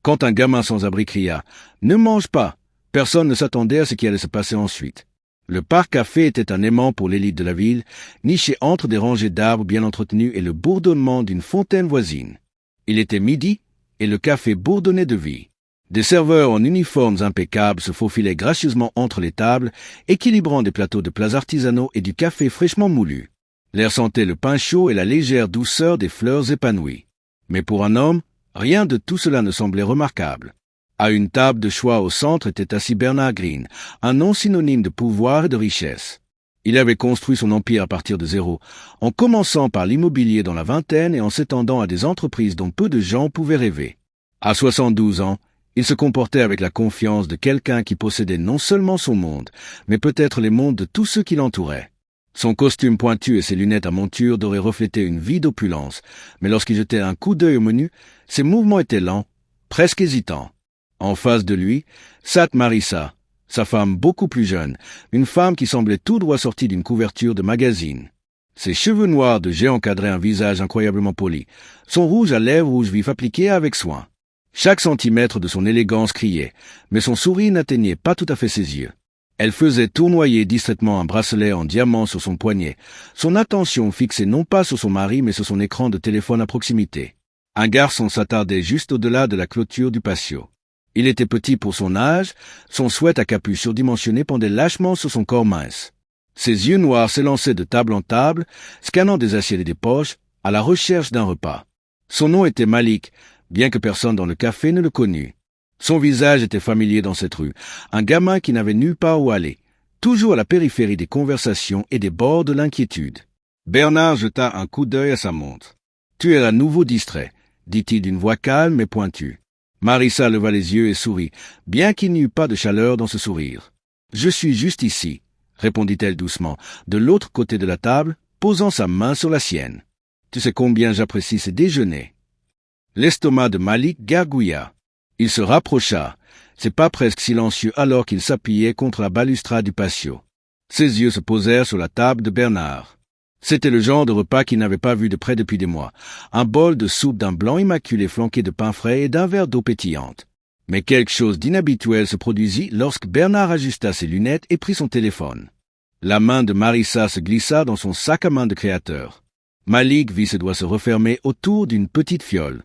Quand un gamin sans abri cria « Ne mange pas !», personne ne s'attendait à ce qui allait se passer ensuite. Le parc café était un aimant pour l'élite de la ville, niché entre des rangées d'arbres bien entretenus et le bourdonnement d'une fontaine voisine. Il était midi, et le café bourdonnait de vie. Des serveurs en uniformes impeccables se faufilaient gracieusement entre les tables, équilibrant des plateaux de plats artisanaux et du café fraîchement moulu. L'air sentait le pain chaud et la légère douceur des fleurs épanouies. Mais pour un homme, rien de tout cela ne semblait remarquable. À une table de choix au centre était assis Bernard Green, un nom synonyme de pouvoir et de richesse. Il avait construit son empire à partir de zéro, en commençant par l'immobilier dans la vingtaine et en s'étendant à des entreprises dont peu de gens pouvaient rêver. À 72 ans, il se comportait avec la confiance de quelqu'un qui possédait non seulement son monde, mais peut-être les mondes de tous ceux qui l'entouraient. Son costume pointu et ses lunettes à monture devraient refléter une vie d'opulence, mais lorsqu'il jetait un coup d'œil au menu, ses mouvements étaient lents, presque hésitants. En face de lui, sat Marissa, sa femme beaucoup plus jeune, une femme qui semblait tout droit sortie d'une couverture de magazine. Ses cheveux noirs de jet encadraient un visage incroyablement poli, son rouge à lèvres rouge vif appliqué avec soin. Chaque centimètre de son élégance criait, mais son sourire n'atteignait pas tout à fait ses yeux. Elle faisait tournoyer distraitement un bracelet en diamant sur son poignet, son attention fixée non pas sur son mari mais sur son écran de téléphone à proximité. Un garçon s'attardait juste au-delà de la clôture du patio. Il était petit pour son âge, son sweat à capuche surdimensionné pendait lâchement sur son corps mince. Ses yeux noirs s'élançaient de table en table, scannant des assiettes et des poches, à la recherche d'un repas. Son nom était Malik, bien que personne dans le café ne le connût. Son visage était familier dans cette rue, un gamin qui n'avait nulle part où aller, toujours à la périphérie des conversations et des bords de l'inquiétude. Bernard jeta un coup d'œil à sa montre. « Tu es à nouveau distrait », dit-il d'une voix calme mais pointue. Marissa leva les yeux et sourit, bien qu'il n'y eût pas de chaleur dans ce sourire. « Je suis juste ici », répondit-elle doucement, de l'autre côté de la table, posant sa main sur la sienne. « Tu sais combien j'apprécie ces déjeuners. » L'estomac de Malik gargouilla. Il se rapprocha, ses pas presque silencieux alors qu'il s'appuyait contre la balustrade du patio. Ses yeux se posèrent sur la table de Bernard. C'était le genre de repas qu'il n'avait pas vu de près depuis des mois. Un bol de soupe d'un blanc immaculé flanqué de pain frais et d'un verre d'eau pétillante. Mais quelque chose d'inhabituel se produisit lorsque Bernard ajusta ses lunettes et prit son téléphone. La main de Marissa se glissa dans son sac à main de créateur. Malik vit ses doigts se refermer autour d'une petite fiole.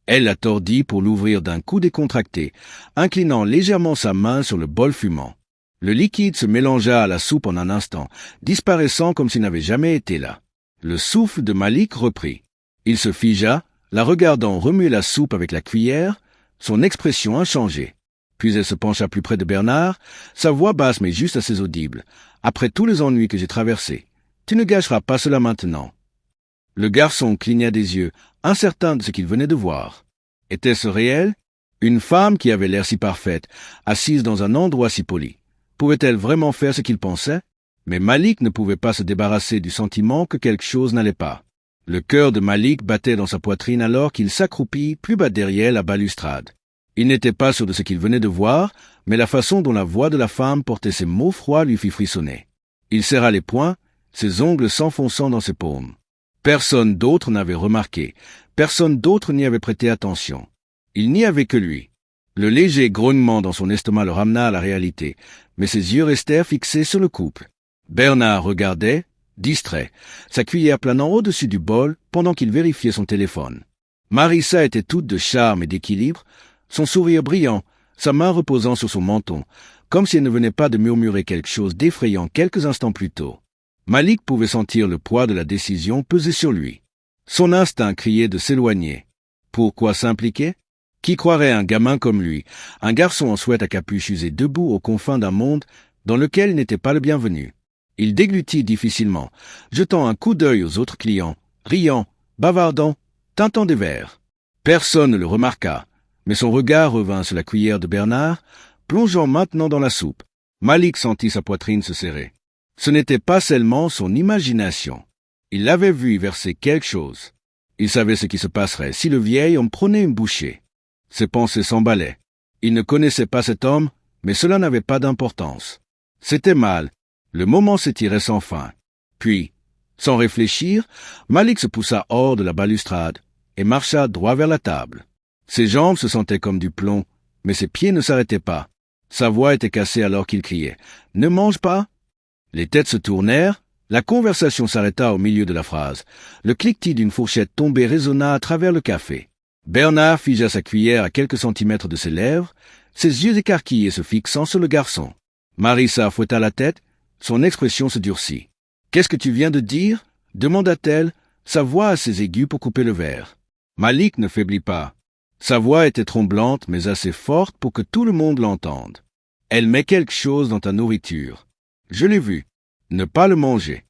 Elle la tordit pour l'ouvrir d'un coup décontracté, inclinant légèrement sa main sur le bol fumant. Le liquide se mélangea à la soupe en un instant, disparaissant comme s'il n'avait jamais été là. Le souffle de Malik reprit. Il se figea, la regardant remuer la soupe avec la cuillère, son expression inchangée. Puis elle se pencha plus près de Bernard, sa voix basse mais juste assez audible. « Après tous les ennuis que j'ai traversés, tu ne gâcheras pas cela maintenant. » Le garçon cligna des yeux, incertain de ce qu'il venait de voir. Était-ce réel? Une femme qui avait l'air si parfaite, assise dans un endroit si poli. Pouvait-elle vraiment faire ce qu'il pensait? Mais Malik ne pouvait pas se débarrasser du sentiment que quelque chose n'allait pas. Le cœur de Malik battait dans sa poitrine alors qu'il s'accroupit plus bas derrière la balustrade. Il n'était pas sûr de ce qu'il venait de voir, mais la façon dont la voix de la femme portait ces mots froids lui fit frissonner. Il serra les poings, ses ongles s'enfonçant dans ses paumes. Personne d'autre n'avait remarqué, personne d'autre n'y avait prêté attention. Il n'y avait que lui. Le léger grognement dans son estomac le ramena à la réalité, mais ses yeux restèrent fixés sur le couple. Bernard regardait, distrait, sa cuillère planant au-dessus du bol pendant qu'il vérifiait son téléphone. Marissa était toute de charme et d'équilibre, son sourire brillant, sa main reposant sur son menton, comme si elle ne venait pas de murmurer quelque chose d'effrayant quelques instants plus tôt. Malik pouvait sentir le poids de la décision peser sur lui. Son instinct criait de s'éloigner. Pourquoi s'impliquer? Qui croirait un gamin comme lui, un garçon en sweat à capuche usé debout aux confins d'un monde dans lequel il n'était pas le bienvenu? Il déglutit difficilement, jetant un coup d'œil aux autres clients, riant, bavardant, tintant des verres. Personne ne le remarqua, mais son regard revint sur la cuillère de Bernard, plongeant maintenant dans la soupe. Malik sentit sa poitrine se serrer. Ce n'était pas seulement son imagination. Il l'avait vu y verser quelque chose. Il savait ce qui se passerait si le vieil homme prenait une bouchée. Ses pensées s'emballaient. Il ne connaissait pas cet homme, mais cela n'avait pas d'importance. C'était mal. Le moment s'étirait sans fin. Puis, sans réfléchir, Malik se poussa hors de la balustrade et marcha droit vers la table. Ses jambes se sentaient comme du plomb, mais ses pieds ne s'arrêtaient pas. Sa voix était cassée alors qu'il criait « Ne mange pas !» Les têtes se tournèrent, la conversation s'arrêta au milieu de la phrase. Le cliquetis d'une fourchette tombée résonna à travers le café. Bernard figea sa cuillère à quelques centimètres de ses lèvres, ses yeux écarquillés se fixant sur le garçon. Marissa fouetta la tête, son expression se durcit. « Qu'est-ce que tu viens de dire ?» demanda-t-elle, sa voix assez aiguë pour couper le verre. Malik ne faiblit pas. Sa voix était tremblante mais assez forte pour que tout le monde l'entende. « Elle met quelque chose dans ta nourriture. Je l'ai vu. Ne pas le manger. »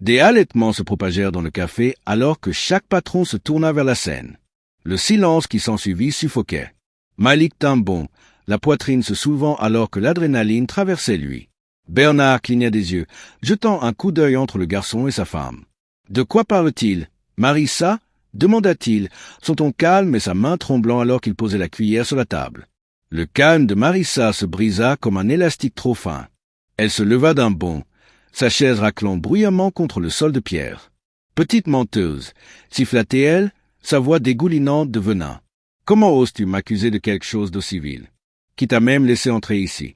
Des halètements se propagèrent dans le café alors que chaque patron se tourna vers la scène. Le silence qui s'ensuivit suffoquait. Malik tint bon, la poitrine se soulevant alors que l'adrénaline traversait lui. Bernard cligna des yeux, jetant un coup d'œil entre le garçon et sa femme. « De quoi parle-t-il ? Marissa ?» demanda-t-il, son ton calme et sa main tremblant alors qu'il posait la cuillère sur la table. Le calme de Marissa se brisa comme un élastique trop fin. Elle se leva d'un bond, sa chaise raclant bruyamment contre le sol de pierre. « Petite menteuse !» siffla-t-elle, sa voix dégoulinante de venin. « Comment oses-tu m'accuser de quelque chose d'aussi vil, qui t'a même laissé entrer ici ?»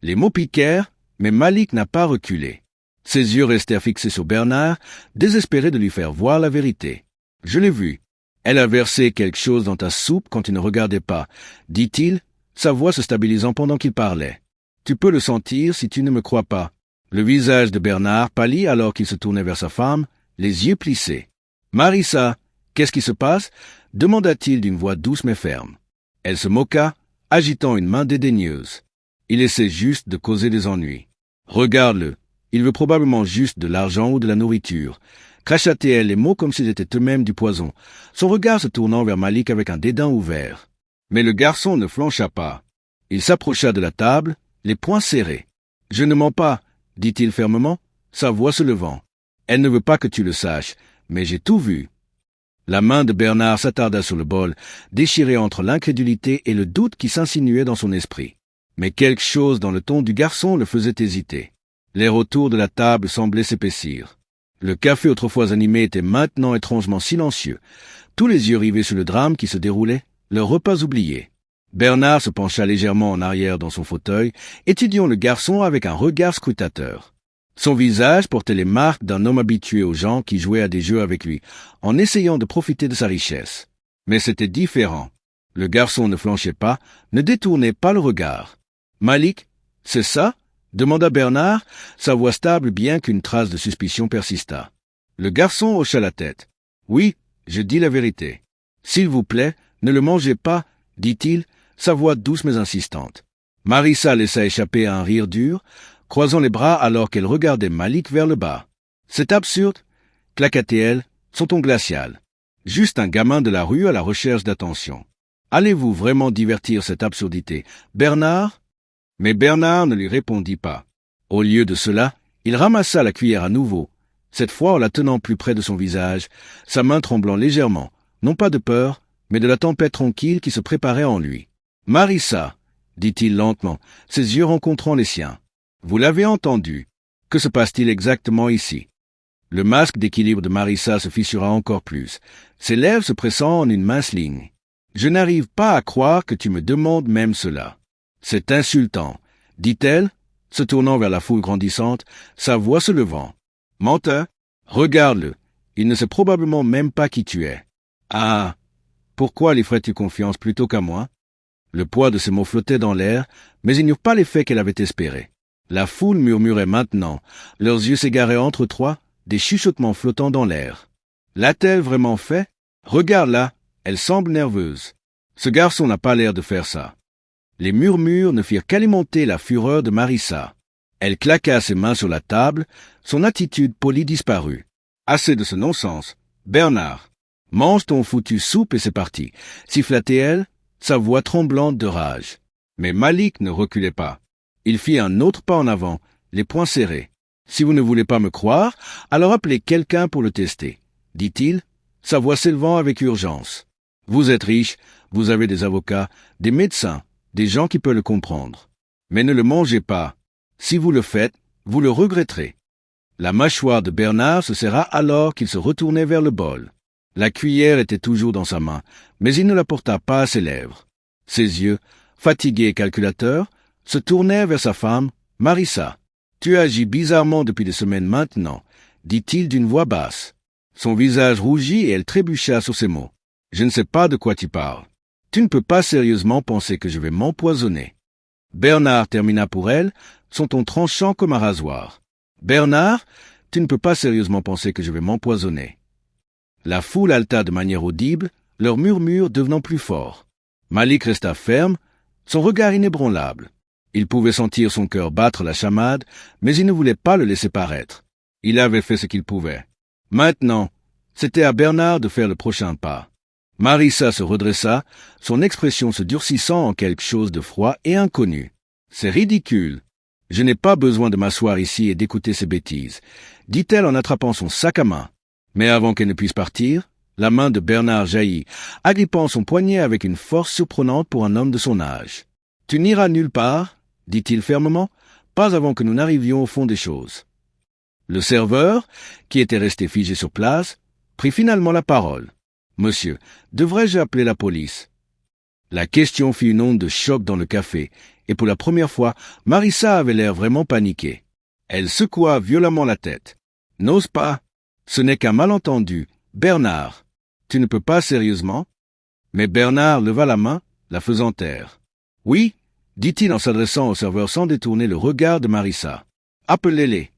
Les mots piquèrent, mais Malik n'a pas reculé. Ses yeux restèrent fixés sur Bernard, désespérés de lui faire voir la vérité. « Je l'ai vu. Elle a versé quelque chose dans ta soupe quand tu ne regardais pas, » dit-il, sa voix se stabilisant pendant qu'il parlait. « Tu peux le sentir si tu ne me crois pas. » Le visage de Bernard pâlit alors qu'il se tournait vers sa femme, les yeux plissés. « Marissa, qu'est-ce qui se passe ?» demanda-t-il d'une voix douce mais ferme. Elle se moqua, agitant une main dédaigneuse. Il essaie juste de causer des ennuis. « Regarde-le, il veut probablement juste de l'argent ou de la nourriture. » Cracha-t-elle les mots comme s'ils étaient eux-mêmes du poison, son regard se tournant vers Malik avec un dédain ouvert. Mais le garçon ne flancha pas. Il s'approcha de la table, les poings serrés. « Je ne mens pas, » dit-il fermement, sa voix se levant. « Elle ne veut pas que tu le saches, mais j'ai tout vu. » La main de Bernard s'attarda sur le bol, déchiré entre l'incrédulité et le doute qui s'insinuait dans son esprit. Mais quelque chose dans le ton du garçon le faisait hésiter. L'air autour de la table semblait s'épaissir. Le café autrefois animé était maintenant étrangement silencieux, tous les yeux rivés sur le drame qui se déroulait, leur repas oublié. Bernard se pencha légèrement en arrière dans son fauteuil, étudiant le garçon avec un regard scrutateur. Son visage portait les marques d'un homme habitué aux gens qui jouaient à des jeux avec lui, en essayant de profiter de sa richesse. Mais c'était différent. Le garçon ne flanchait pas, ne détournait pas le regard. « Malik, c'est ça ?» demanda Bernard, sa voix stable bien qu'une trace de suspicion persista. Le garçon hocha la tête. « Oui, je dis la vérité. S'il vous plaît, ne le mangez pas, » dit-il, sa voix douce mais insistante. Marissa laissa échapper un rire dur, croisant les bras alors qu'elle regardait Malik vers le bas. « C'est absurde, » claqua-t-elle, son ton glacial. « Juste un gamin de la rue à la recherche d'attention. Allez-vous vraiment divertir cette absurdité, Bernard ?» Mais Bernard ne lui répondit pas. Au lieu de cela, il ramassa la cuillère à nouveau, cette fois en la tenant plus près de son visage, sa main tremblant légèrement, non pas de peur, mais de la tempête tranquille qui se préparait en lui. « Marissa, » dit-il lentement, ses yeux rencontrant les siens. « Vous l'avez entendu. Que se passe-t-il exactement ici ?» Le masque d'équilibre de Marissa se fissura encore plus, ses lèvres se pressant en une mince ligne. « Je n'arrive pas à croire que tu me demandes même cela. » « C'est insultant, » dit-elle, se tournant vers la foule grandissante, sa voix se levant. « Menteur, regarde-le, il ne sait probablement même pas qui tu es. »« Ah, pourquoi lui ferais-tu confiance plutôt qu'à moi ?» Le poids de ces mots flottait dans l'air, mais ils n'eurent pas l'effet qu'elle avait espéré. La foule murmurait maintenant, leurs yeux s'égaraient entre trois, des chuchotements flottant dans l'air. « L'a-t-elle vraiment fait ? Regarde-la, elle semble nerveuse. Ce garçon n'a pas l'air de faire ça. » Les murmures ne firent qu'alimenter la fureur de Marissa. Elle claqua ses mains sur la table, son attitude polie disparut. « Assez de ce non-sens. Bernard, mange ton foutu soupe et c'est parti, » siffla-t-elle, sa voix tremblante de rage. Mais Malik ne reculait pas. Il fit un autre pas en avant, les poings serrés. « Si vous ne voulez pas me croire, alors appelez quelqu'un pour le tester, » dit-il, sa voix s'élevant avec urgence. « Vous êtes riche, vous avez des avocats, des médecins, des gens qui peuvent le comprendre. Mais ne le mangez pas. Si vous le faites, vous le regretterez. » La mâchoire de Bernard se serra alors qu'il se retournait vers le bol. La cuillère était toujours dans sa main, mais il ne la porta pas à ses lèvres. Ses yeux, fatigués et calculateurs, se tournèrent vers sa femme, Marissa. « Tu agis bizarrement depuis des semaines maintenant, » dit-il d'une voix basse. Son visage rougit et elle trébucha sur ces mots. « Je ne sais pas de quoi tu parles. Tu ne peux pas sérieusement penser que je vais m'empoisonner. » Bernard termina pour elle, son ton tranchant comme un rasoir. « Bernard, tu ne peux pas sérieusement penser que je vais m'empoisonner. » La foule haleta de manière audible, leur murmure devenant plus fort. Malik resta ferme, son regard inébranlable. Il pouvait sentir son cœur battre la chamade, mais il ne voulait pas le laisser paraître. Il avait fait ce qu'il pouvait. Maintenant, c'était à Bernard de faire le prochain pas. Marissa se redressa, son expression se durcissant en quelque chose de froid et inconnu. « C'est ridicule. Je n'ai pas besoin de m'asseoir ici et d'écouter ces bêtises, » dit-elle en attrapant son sac à main. Mais avant qu'elle ne puisse partir, la main de Bernard jaillit, agrippant son poignet avec une force surprenante pour un homme de son âge. « Tu n'iras nulle part, » dit-il fermement, « pas avant que nous n'arrivions au fond des choses. » Le serveur, qui était resté figé sur place, prit finalement la parole. « Monsieur, devrais-je appeler la police ?» La question fit une onde de choc dans le café, et pour la première fois, Marissa avait l'air vraiment paniquée. Elle secoua violemment la tête. « N'ose pas. Ce n'est qu'un malentendu. Bernard, tu ne peux pas sérieusement ?» Mais Bernard leva la main, la faisant taire. « Oui, » dit-il en s'adressant au serveur sans détourner le regard de Marissa. « Appelez-les. »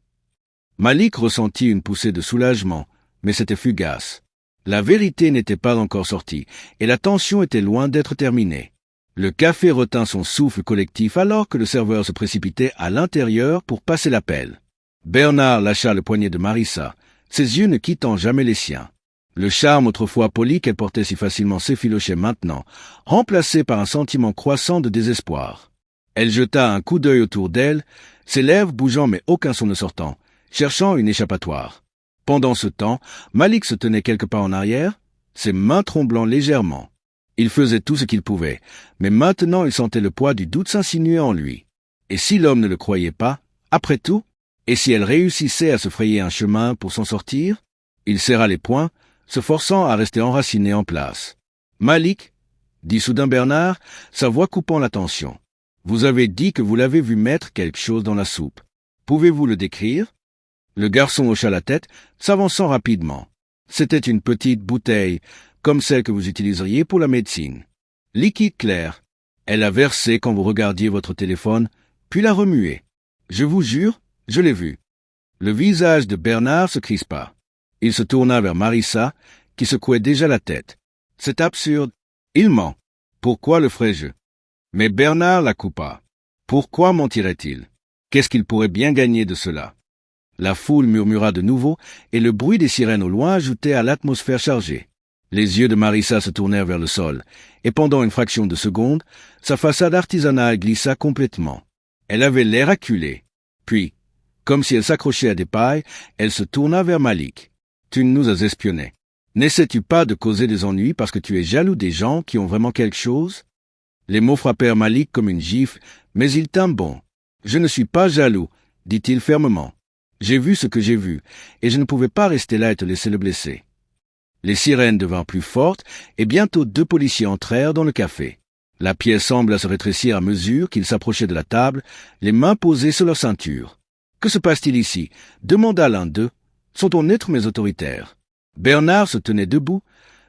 Malik ressentit une poussée de soulagement, mais c'était fugace. La vérité n'était pas encore sortie, et la tension était loin d'être terminée. Le café retint son souffle collectif alors que le serveur se précipitait à l'intérieur pour passer l'appel. Bernard lâcha le poignet de Marissa, ses yeux ne quittant jamais les siens. Le charme autrefois poli qu'elle portait si facilement s'effilochait maintenant, remplacé par un sentiment croissant de désespoir. Elle jeta un coup d'œil autour d'elle, ses lèvres bougeant mais aucun son ne sortant, cherchant une échappatoire. Pendant ce temps, Malik se tenait quelque pas en arrière, ses mains tremblant légèrement. Il faisait tout ce qu'il pouvait, mais maintenant il sentait le poids du doute s'insinuer en lui. Et si l'homme ne le croyait pas, après tout, et si elle réussissait à se frayer un chemin pour s'en sortir? Il serra les poings, se forçant à rester enraciné en place. « Malik, » dit soudain Bernard, sa voix coupant la tension. « Vous avez dit que vous l'avez vu mettre quelque chose dans la soupe. Pouvez-vous le décrire ?» Le garçon hocha la tête, s'avançant rapidement. C'était une petite bouteille, comme celle que vous utiliseriez pour la médecine. Liquide clair. Elle a versé quand vous regardiez votre téléphone, puis l'a remué. Je vous jure, je l'ai vu. Le visage de Bernard se crispa. Il se tourna vers Marissa, qui secouait déjà la tête. C'est absurde. Il ment. Pourquoi le ferais-je? Mais Bernard la coupa. Pourquoi mentirait-il? Qu'est-ce qu'il pourrait bien gagner de cela? La foule murmura de nouveau, et le bruit des sirènes au loin ajoutait à l'atmosphère chargée. Les yeux de Marissa se tournèrent vers le sol, et pendant une fraction de seconde, sa façade artisanale glissa complètement. Elle avait l'air acculée. Puis, comme si elle s'accrochait à des pailles, elle se tourna vers Malik. « Tu nous as espionnés. N'essaies-tu pas de causer des ennuis parce que tu es jaloux des gens qui ont vraiment quelque chose ?» Les mots frappèrent Malik comme une gifle, mais il tint bon. « Je ne suis pas jaloux, » dit-il fermement. « J'ai vu ce que j'ai vu, et je ne pouvais pas rester là et te laisser le blesser. » Les sirènes devinrent plus fortes, et bientôt 2 policiers entrèrent dans le café. La pièce sembla se rétrécir à mesure qu'ils s'approchaient de la table, les mains posées sur leur ceinture. « Que se passe-t-il ici » demanda l'un d'eux. « Sont-on neutres mais autoritaires ?» Bernard se tenait debout,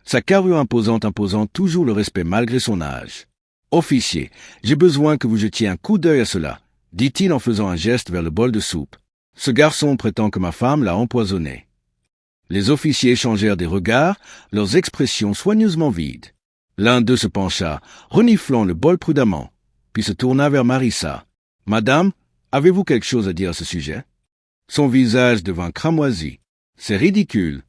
sa carrure imposante imposant toujours le respect malgré son âge. « Officier, j'ai besoin que vous jetiez un coup d'œil à cela, » dit-il en faisant un geste vers le bol de soupe. « Ce garçon prétend que ma femme l'a empoisonné. » Les officiers échangèrent des regards, leurs expressions soigneusement vides. L'un d'eux se pencha, reniflant le bol prudemment, puis se tourna vers Marissa. « Madame, avez-vous quelque chose à dire à ce sujet ?» Son visage devint cramoisi. « C'est ridicule.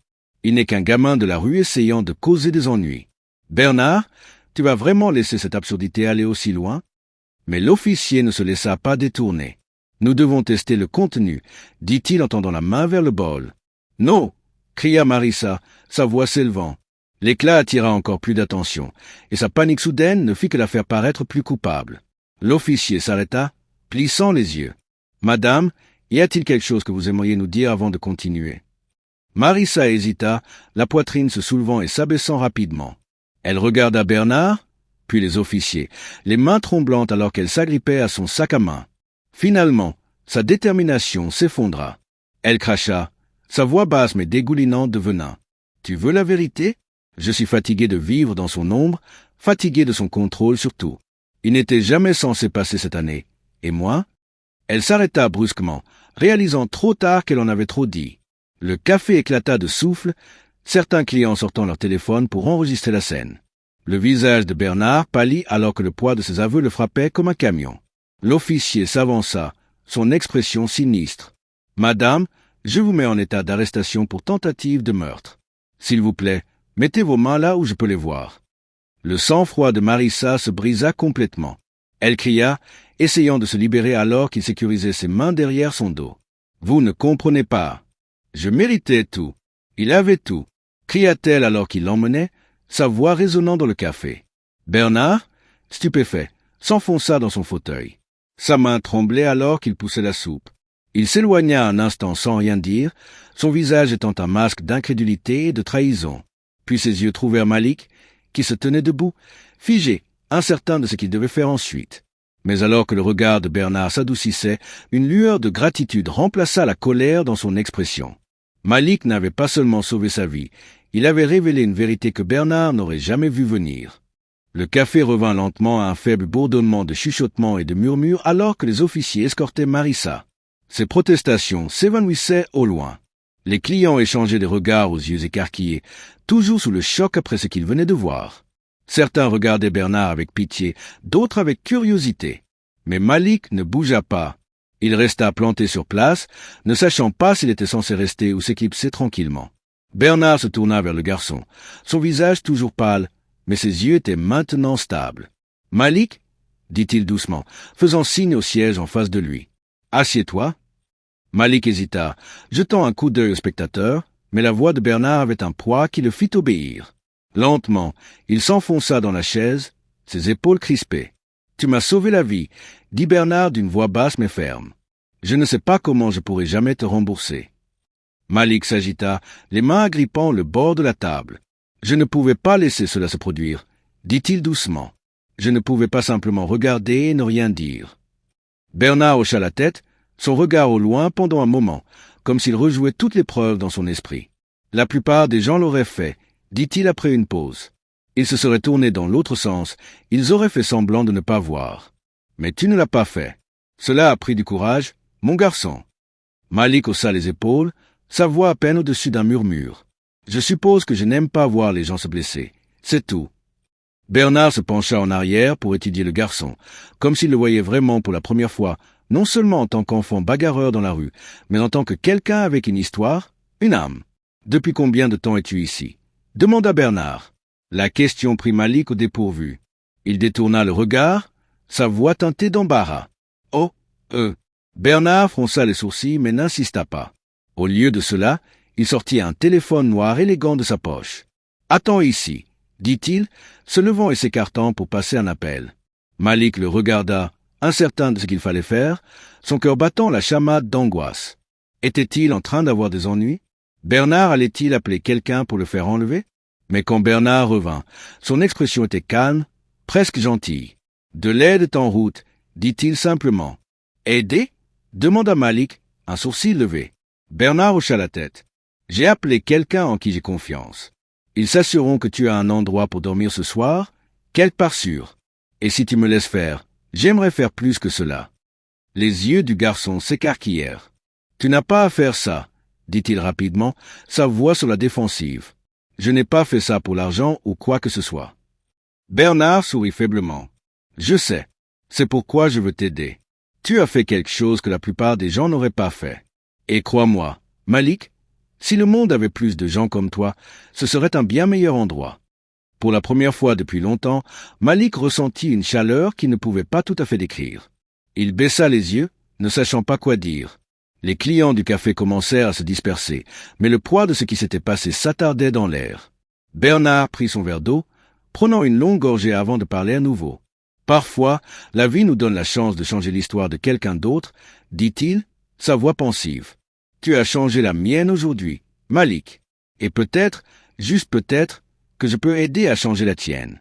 Il n'est qu'un gamin de la rue essayant de causer des ennuis. Bernard, tu vas vraiment laisser cette absurdité aller aussi loin ?» Mais l'officier ne se laissa pas détourner. « Nous devons tester le contenu, » dit-il en tendant la main vers le bol. « Non !» cria Marissa, sa voix s'élevant. L'éclat attira encore plus d'attention, et sa panique soudaine ne fit que la faire paraître plus coupable. L'officier s'arrêta, plissant les yeux. « Madame, y a-t-il quelque chose que vous aimeriez nous dire avant de continuer ?» Marissa hésita, la poitrine se soulevant et s'abaissant rapidement. Elle regarda Bernard, puis les officiers, les mains tremblantes alors qu'elle s'agrippait à son sac à main. Finalement, sa détermination s'effondra. Elle cracha, sa voix basse mais dégoulinante de venin. « Tu veux la vérité? Je suis fatigué de vivre dans son ombre, fatigué de son contrôle surtout. Il n'était jamais censé passer cette année. Et moi ?» Elle s'arrêta brusquement, réalisant trop tard qu'elle en avait trop dit. Le café éclata de souffle, certains clients sortant leur téléphone pour enregistrer la scène. Le visage de Bernard pâlit alors que le poids de ses aveux le frappait comme un camion. L'officier s'avança, son expression sinistre. « Madame, je vous mets en état d'arrestation pour tentative de meurtre. S'il vous plaît, mettez vos mains là où je peux les voir. » Le sang-froid de Marissa se brisa complètement. Elle cria, essayant de se libérer alors qu'il sécurisait ses mains derrière son dos. « Vous ne comprenez pas. Je méritais tout. Il avait tout. » cria-t-elle alors qu'il l'emmenait, sa voix résonnant dans le café. Bernard, stupéfait, s'enfonça dans son fauteuil. Sa main tremblait alors qu'il poussait la soupe. Il s'éloigna un instant sans rien dire, son visage étant un masque d'incrédulité et de trahison. Puis ses yeux trouvèrent Malik, qui se tenait debout, figé, incertain de ce qu'il devait faire ensuite. Mais alors que le regard de Bernard s'adoucissait, une lueur de gratitude remplaça la colère dans son expression. Malik n'avait pas seulement sauvé sa vie, il avait révélé une vérité que Bernard n'aurait jamais vue venir. Le café revint lentement à un faible bourdonnement de chuchotements et de murmures alors que les officiers escortaient Marissa. Ses protestations s'évanouissaient au loin. Les clients échangeaient des regards aux yeux écarquillés, toujours sous le choc après ce qu'ils venaient de voir. Certains regardaient Bernard avec pitié, d'autres avec curiosité. Mais Malik ne bougea pas. Il resta planté sur place, ne sachant pas s'il était censé rester ou s'éclipser tranquillement. Bernard se tourna vers le garçon, son visage toujours pâle, mais ses yeux étaient maintenant stables. « Malik » dit-il doucement, faisant signe au siège en face de lui. « Assieds-toi. » Malik hésita, jetant un coup d'œil au spectateur, mais la voix de Bernard avait un poids qui le fit obéir. Lentement, il s'enfonça dans la chaise, ses épaules crispées. « Tu m'as sauvé la vie » dit Bernard d'une voix basse mais ferme. « Je ne sais pas comment je pourrai jamais te rembourser. » Malik s'agita, les mains agrippant le bord de la table. « Je ne pouvais pas laisser cela se produire, » dit-il doucement. « Je ne pouvais pas simplement regarder et ne rien dire. » Bernard hocha la tête, son regard au loin pendant un moment, comme s'il rejouait toutes les preuves dans son esprit. « La plupart des gens l'auraient fait, » dit-il après une pause. Ils se seraient tournés dans l'autre sens, ils auraient fait semblant de ne pas voir. Mais tu ne l'as pas fait. Cela a pris du courage, mon garçon. Malik haussa les épaules, sa voix à peine au-dessus d'un murmure. Je suppose que je n'aime pas voir les gens se blesser. C'est tout. Bernard se pencha en arrière pour étudier le garçon, comme s'il le voyait vraiment pour la première fois, non seulement en tant qu'enfant bagarreur dans la rue, mais en tant que quelqu'un avec une histoire, une âme. Depuis combien de temps es-tu ici? Demanda Bernard. La question prit Malik au dépourvu. Il détourna le regard, sa voix teintée d'embarras. « Oh, Bernard fronça les sourcils mais n'insista pas. Au lieu de cela, il sortit un téléphone noir élégant de sa poche. « Attends ici, » dit-il, se levant et s'écartant pour passer un appel. Malik le regarda, incertain de ce qu'il fallait faire, son cœur battant la chamade d'angoisse. Était-il en train d'avoir des ennuis? Bernard allait-il appeler quelqu'un pour le faire enlever? Mais quand Bernard revint, son expression était calme, presque gentille. « De l'aide est en route, » dit-il simplement. « Aider » demanda Malik, un sourcil levé. Bernard hocha la tête. « J'ai appelé quelqu'un en qui j'ai confiance. Ils s'assureront que tu as un endroit pour dormir ce soir, quelque part sûr. Et si tu me laisses faire, j'aimerais faire plus que cela. » Les yeux du garçon s'écarquillèrent. « Tu n'as pas à faire ça, » dit-il rapidement, sa voix sur la défensive. « Je n'ai pas fait ça pour l'argent ou quoi que ce soit. » Bernard sourit faiblement. « Je sais. C'est pourquoi je veux t'aider. Tu as fait quelque chose que la plupart des gens n'auraient pas fait. Et crois-moi, Malik, si le monde avait plus de gens comme toi, ce serait un bien meilleur endroit. » Pour la première fois depuis longtemps, Malik ressentit une chaleur qu'il ne pouvait pas tout à fait décrire. Il baissa les yeux, ne sachant pas quoi dire. Les clients du café commencèrent à se disperser, mais le poids de ce qui s'était passé s'attardait dans l'air. Bernard prit son verre d'eau, prenant une longue gorgée avant de parler à nouveau. « Parfois, la vie nous donne la chance de changer l'histoire de quelqu'un d'autre, dit-il, sa voix pensive. Tu as changé la mienne aujourd'hui, Malik. Et peut-être, juste peut-être, que je peux aider à changer la tienne.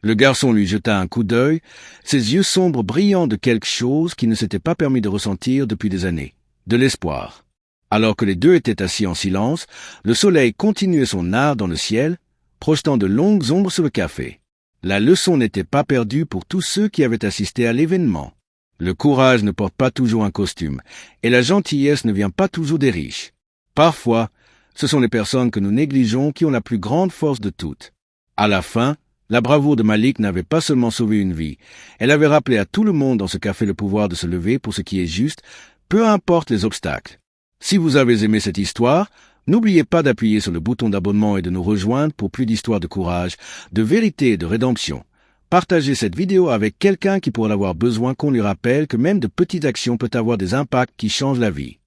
Le garçon lui jeta un coup d'œil, ses yeux sombres brillant de quelque chose qu'il ne s'était pas permis de ressentir depuis des années, de l'espoir. Alors que les deux étaient assis en silence, le soleil continuait son art dans le ciel, projetant de longues ombres sur le café. La leçon n'était pas perdue pour tous ceux qui avaient assisté à l'événement. Le courage ne porte pas toujours un costume, et la gentillesse ne vient pas toujours des riches. Parfois, ce sont les personnes que nous négligeons qui ont la plus grande force de toutes. À la fin, la bravoure de Malik n'avait pas seulement sauvé une vie, elle avait rappelé à tout le monde dans ce café le pouvoir de se lever pour ce qui est juste, peu importe les obstacles. Si vous avez aimé cette histoire, n'oubliez pas d'appuyer sur le bouton d'abonnement et de nous rejoindre pour plus d'histoires de courage, de vérité et de rédemption. Partagez cette vidéo avec quelqu'un qui pourrait avoir besoin qu'on lui rappelle que même de petites actions peuvent avoir des impacts qui changent la vie.